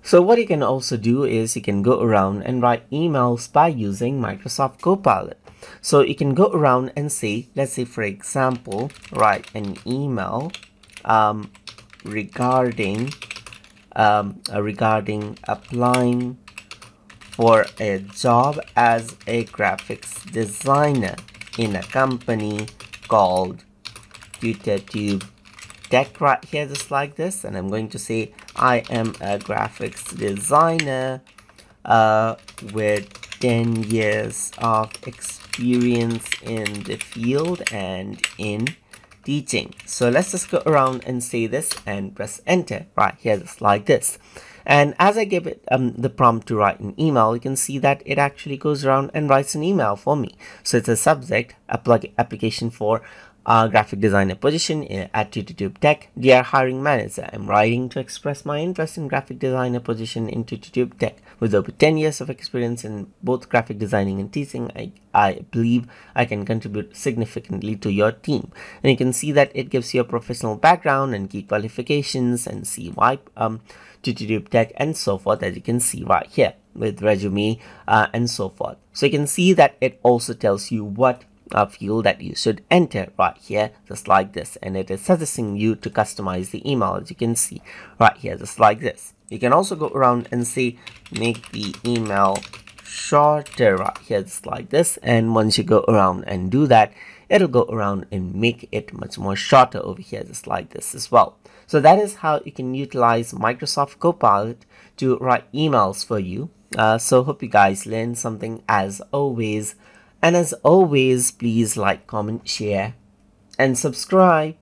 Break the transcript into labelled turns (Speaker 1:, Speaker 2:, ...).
Speaker 1: So what you can also do is you can go around and write emails by using Microsoft Copilot. So you can go around and say, let's say for example, write an email regarding applying for a job as a graphics designer in a company called YouTube Tech, right here, just like this. And I'm going to say I am a graphics designer with 10 years of experience in the field and in teaching. So let's just go around and say this and press enter right here, just like this. And as I give it the prompt to write an email, you can see that it actually goes around and writes an email for me. So it's a subject, application for graphic designer position at YouTube Tech. Dear hiring manager, I'm writing to express my interest in graphic designer position in YouTube Tech. With over 10 years of experience in both graphic designing and teaching, I believe I can contribute significantly to your team. And you can see that it gives you a professional background and key qualifications and CY to YouTube Tech and so forth, as you can see right here with resume and so forth. So you can see that it also tells you what field that you should enter right here, just like this, and it is suggesting you to customize the email, as you can see right here, just like this. You can also go around and say make the email shorter right here, just like this, and once you go around and do that, it'll go around and make it much more shorter over here, just like this as well. So that is how you can utilize Microsoft Copilot to write emails for you. So hope you guys learned something as always. And as always, please like, comment, share, and subscribe.